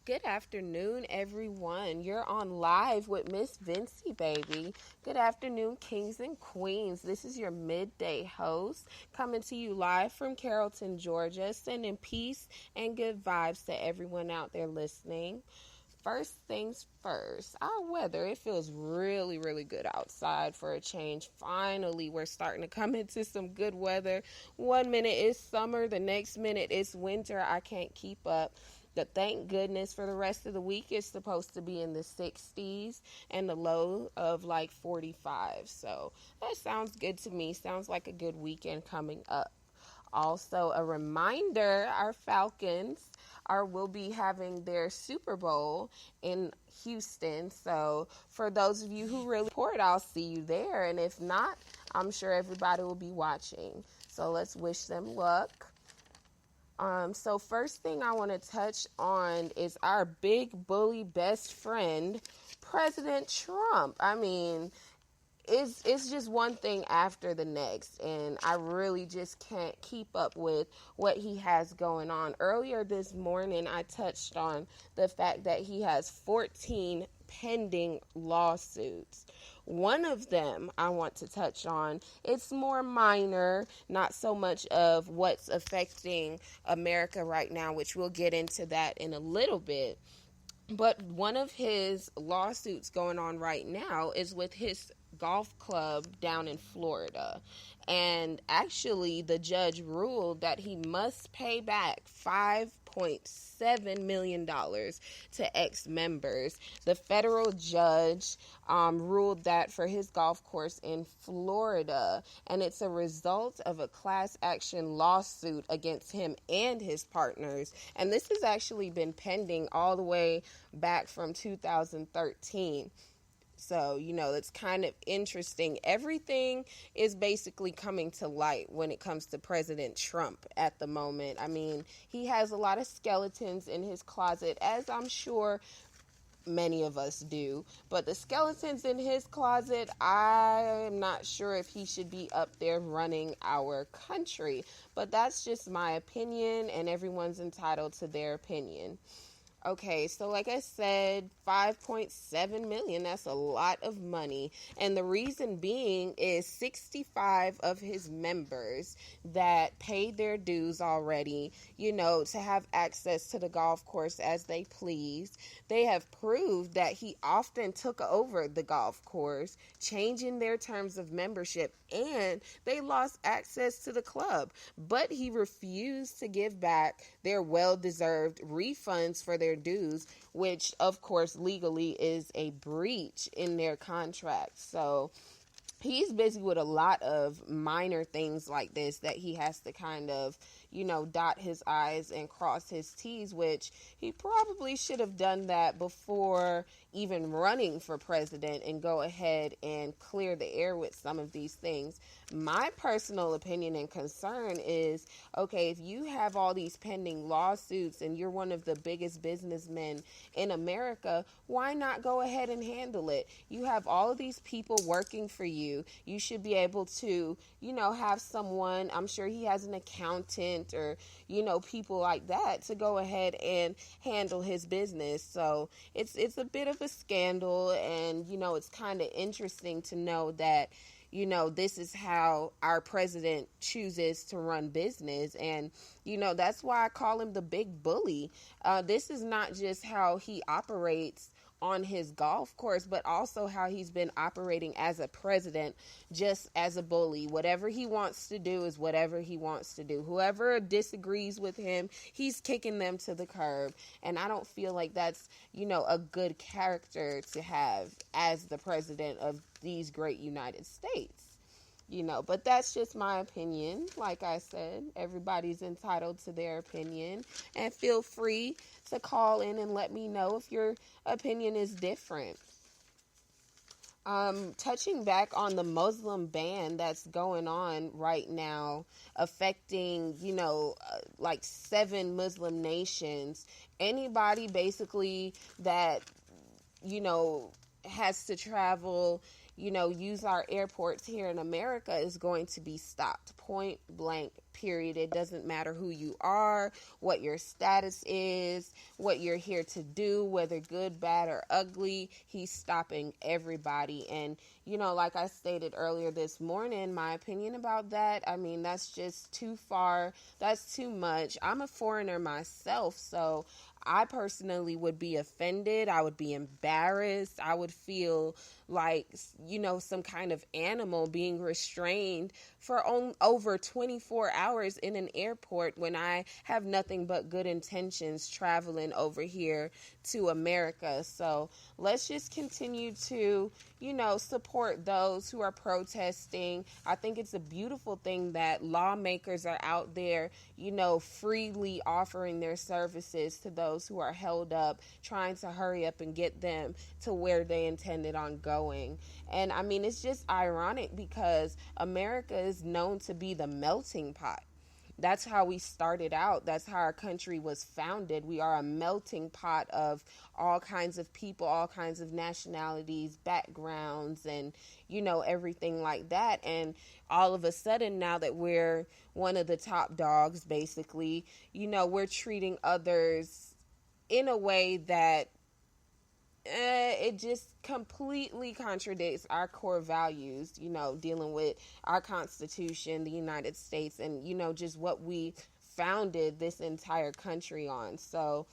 Good afternoon, everyone. You're on live with Miss Vincy, baby. Good afternoon, kings and queens. This is your midday host coming to you live from Carrollton, Georgia, sending peace and good vibes to everyone out there listening. First things first, our weather, it feels really, really good outside for a change. Finally, we're starting to come into some good weather. One minute is summer, the next minute is winter. I can't keep up. But thank goodness for the rest of the week, it's supposed to be in the 60s and the low of like 45. So that sounds good to me. Sounds like a good weekend coming up. Also, a reminder, our Falcons will be having their Super Bowl in Houston. So for those of you who really support, I'll see you there. And if not, I'm sure everybody will be watching. So let's wish them luck. So first thing I want to touch on is our big bully best friend, President Trump. I mean, it's just one thing after the next, and I really just can't keep up with what he has going on. Earlier this morning, I touched on the fact that he has 14 pending lawsuits. One of them I want to touch on. It's more minor, not so much of what's affecting America right now, which we'll get into that in a little bit. But one of his lawsuits going on right now is with his golf club down in Florida. And actually, the judge ruled that he must pay back $5.7 million to ex-members. The federal judge ruled that for his golf course in Florida, and it's a result of a class action lawsuit against him and his partners. And this has actually been pending all the way back from 2013. So, it's kind of interesting. Everything is basically coming to light when it comes to President Trump at the moment. I mean, he has a lot of skeletons in his closet, as I'm sure many of us do. But the skeletons in his closet, I am not sure if he should be up there running our country. But that's just my opinion, and everyone's entitled to their opinion. Okay, so like I said, 5.7 million, that's a lot of money. And the reason being is 65 of his members that paid their dues already, to have access to the golf course as they please. They have proved that he often took over the golf course, changing their terms of membership, and they lost access to the club. But he refused to give back their well-deserved refunds for their dues, which of course legally is a breach in their contract. So he's busy with a lot of minor things like this that he has to kind of, dot his I's and cross his T's, which he probably should have done that before even running for president and go ahead and clear the air with some of these things. My personal opinion and concern is, okay, if you have all these pending lawsuits and you're one of the biggest businessmen in America, why not go ahead and handle it? You have all of these people working for you. You should be able to, have someone, I'm sure he has an accountant or, people like that to go ahead and handle his business. So it's a bit of a scandal, and, it's kind of interesting to know that, this is how our president chooses to run business. And, that's why I call him the big bully. This is not just how he operates on his golf course, but also how he's been operating as a president, just as a bully. Whatever he wants to do is whatever he wants to do. Whoever disagrees with him, he's kicking them to the curb. And I don't feel like that's, a good character to have as the president of these great United States. But that's just my opinion. Like I said, everybody's entitled to their opinion, and feel free to call in and let me know if your opinion is different. Touching back on the Muslim ban that's going on right now, affecting, like 7 Muslim nations. Anybody basically that, has to travel use our airports here in America is going to be stopped. Point blank, period. It doesn't matter who you are, what your status is, what you're here to do, whether good, bad, or ugly. He's stopping everybody. And, like I stated earlier this morning, my opinion about that, I mean, that's just too far. That's too much. I'm a foreigner myself, so I personally would be offended. I would be embarrassed. I would feel like, some kind of animal being restrained for over 24 hours in an airport when I have nothing but good intentions traveling over here to America. So let's just continue to, support those who are protesting. I think it's a beautiful thing that lawmakers are out there, freely offering their services to those who are held up, trying to hurry up and get them to where they intended on going. And I mean, it's just ironic because America is known to be the melting pot. That's how we started out. That's how our country was founded. We are a melting pot of all kinds of people, all kinds of nationalities, backgrounds, and, everything like that. And all of a sudden, now that we're one of the top dogs, basically, we're treating others in a way that it just completely contradicts our core values, dealing with our Constitution, the United States, and, just what we founded this entire country on. So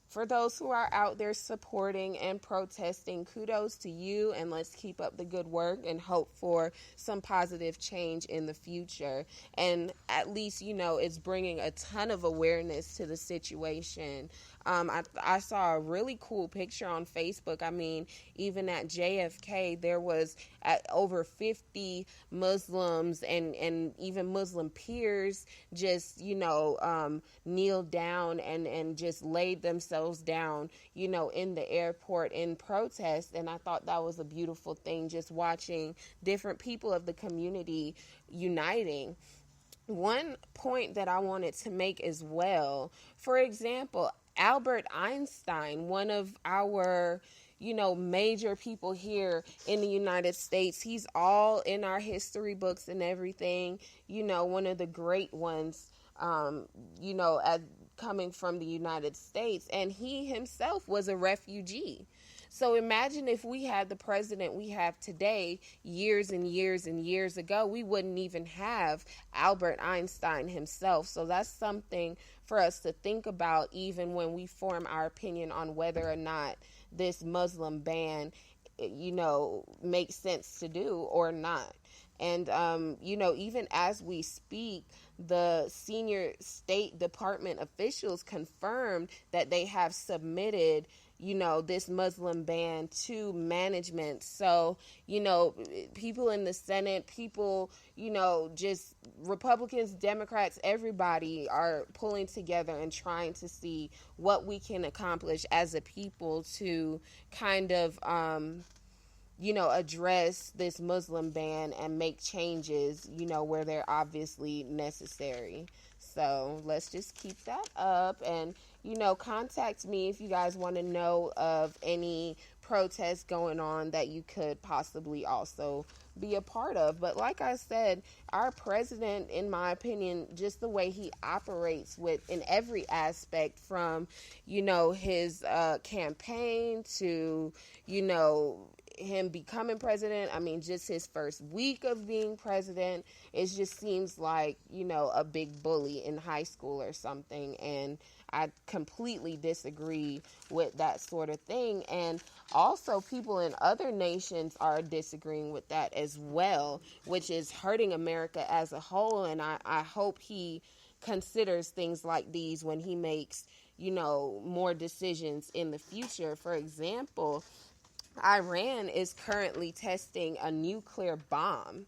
for those who are out there supporting and protesting, kudos to you, and let's keep up the good work and hope for some positive change in the future. And at least, it's bringing a ton of awareness to the situation. I saw a really cool picture on Facebook. I mean, even at JFK, there was over 50 Muslims and even Muslim peers just, kneeled down and just laid themselves down, in the airport in protest. And I thought that was a beautiful thing, just watching different people of the community uniting. One point that I wanted to make as well, for example, Albert Einstein, one of our, major people here in the United States. He's all in our history books and everything, one of the great ones, coming from the United States. And he himself was a refugee. So imagine if we had the president we have today years and years and years ago, we wouldn't even have Albert Einstein himself. So that's something for us to think about even when we form our opinion on whether or not this Muslim ban, makes sense to do or not. And, even as we speak, the senior State Department officials confirmed that they have submitted this Muslim ban to management. So, people in the Senate, people, just Republicans, Democrats, everybody are pulling together and trying to see what we can accomplish as a people to kind of, address this Muslim ban and make changes, where they're obviously necessary. So let's just keep that up and, contact me if you guys want to know of any protests going on that you could possibly also be a part of. But like I said, our president, in my opinion, just the way he operates in every aspect from, his campaign to, him becoming president. I mean, just his first week of being president, it just seems like, a big bully in high school or something. And I completely disagree with that sort of thing. And also people in other nations are disagreeing with that as well, which is hurting America as a whole. And I hope he considers things like these when he makes, more decisions in the future. For example, Iran is currently testing a nuclear bomb.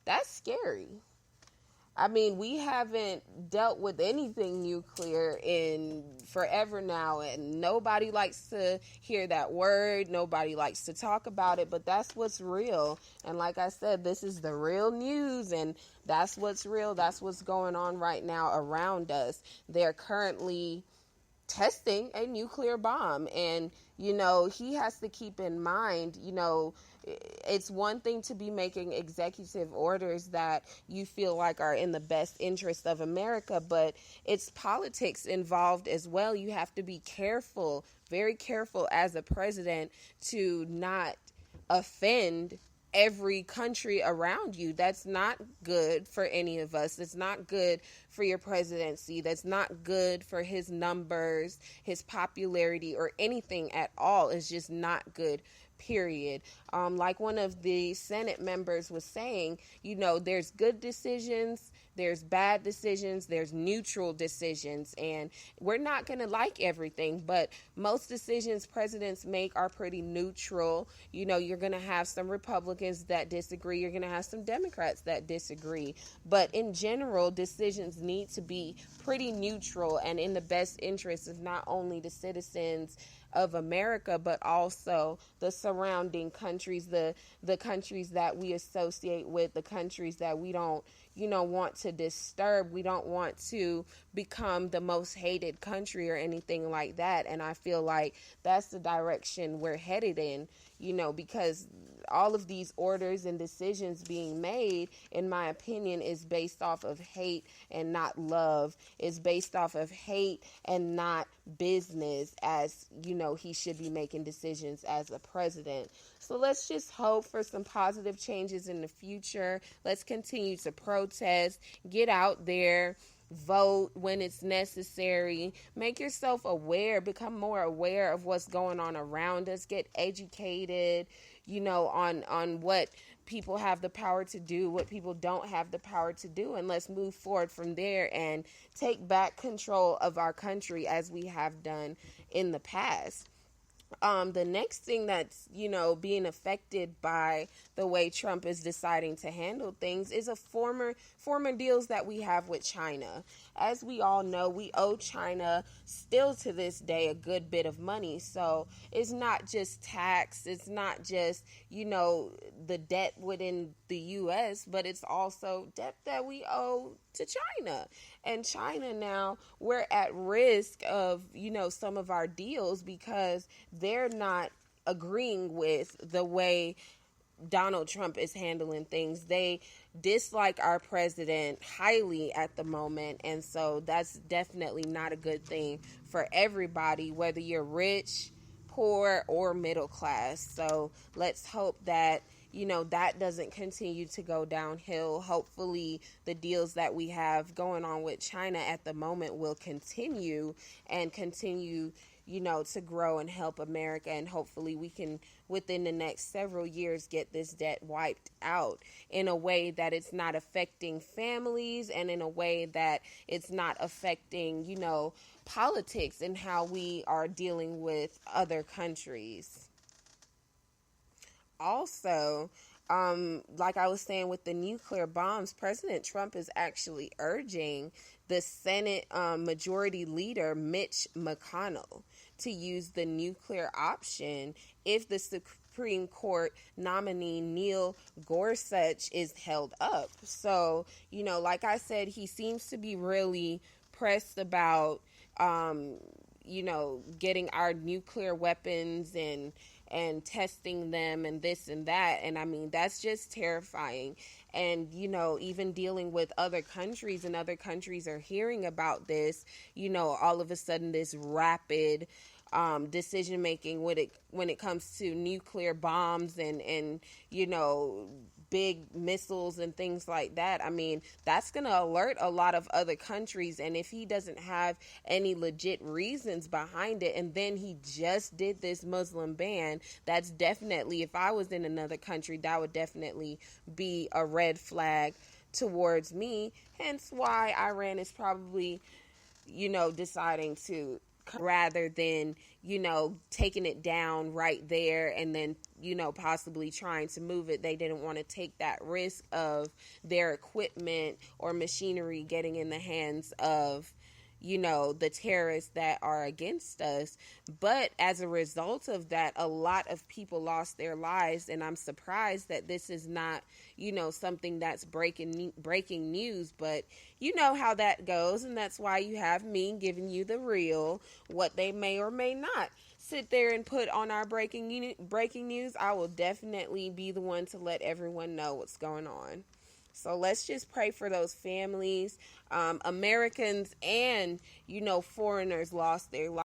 That's scary. I mean, we haven't dealt with anything nuclear in forever now, and nobody likes to hear that word. Nobody likes to talk about it, but that's what's real. And like I said, this is the real news, and that's what's real. That's what's going on right now around us. They're currently testing a nuclear bomb. And, he has to keep in mind, it's one thing to be making executive orders that you feel like are in the best interest of America, but it's politics involved as well. You have to be careful, very careful as a president to not offend every country around you. That's not good for any of us. It's not good for your presidency. That's not good for his numbers, his popularity, or anything at all. It's just not good, period. Like one of the Senate members was saying, there's good decisions, there's bad decisions, there's neutral decisions, and we're not going to like everything, but most decisions presidents make are pretty neutral. You're going to have some Republicans that disagree, you're going to have some Democrats that disagree, but in general, decisions need to be pretty neutral and in the best interest of not only the citizens of America, but also the surrounding countries, the countries that we associate with, the countries that we don't, want to disturb. We don't want to become the most hated country or anything like that. And I feel like that's the direction we're headed in, because all of these orders and decisions being made, in my opinion, is based off of hate and not love. Is based off of hate and not business, as he should be making decisions as a president. So let's just hope for some positive changes in the future. Let's continue to protest, get out there, vote when it's necessary, make yourself aware, become more aware of what's going on around us, get educated, on what people have the power to do, what people don't have the power to do, and let's move forward from there and take back control of our country as we have done in the past. The next thing that's, being affected by the way Trump is deciding to handle things is a former deals that we have with China. As we all know, we owe China still to this day a good bit of money. So it's not just tax, it's not just, the debt within the U.S., but it's also debt that we owe to China. And China now, we're at risk of, some of our deals because they're not agreeing with the way Donald Trump is handling things. They dislike our president highly at the moment. And so that's definitely not a good thing for everybody, whether you're rich, poor, or middle class. So let's hope that that doesn't continue to go downhill. Hopefully the deals that we have going on with China at the moment will continue to grow and help America. And hopefully we can, within the next several years, get this debt wiped out in a way that it's not affecting families and in a way that it's not affecting, politics and how we are dealing with other countries. Also, like I was saying with the nuclear bombs, President Trump is actually urging the Senate Majority Leader Mitch McConnell to use the nuclear option if the Supreme Court nominee Neil Gorsuch is held up. So, like I said, he seems to be really pressed about, getting our nuclear weapons and testing them and this and that. And I mean, that's just terrifying. And, even dealing with other countries, and other countries are hearing about this, all of a sudden this rapid decision making when it comes to nuclear bombs and big missiles and things like that. I mean, that's going to alert a lot of other countries. And if he doesn't have any legit reasons behind it, and then he just did this Muslim ban, that's definitely, if I was in another country, that would definitely be a red flag towards me. Hence why Iran is probably, deciding to, rather than, taking it down right there and then, possibly trying to move it. They didn't want to take that risk of their equipment or machinery getting in the hands of, the terrorists that are against us. But as a result of that, a lot of people lost their lives, and I'm surprised that this is not, something that's breaking news. But you know how that goes, and that's why you have me giving you the real, what they may or may not sit there and put on our breaking news. I will definitely be the one to let everyone know what's going on. So let's just pray for those families. Americans and, foreigners lost their lives.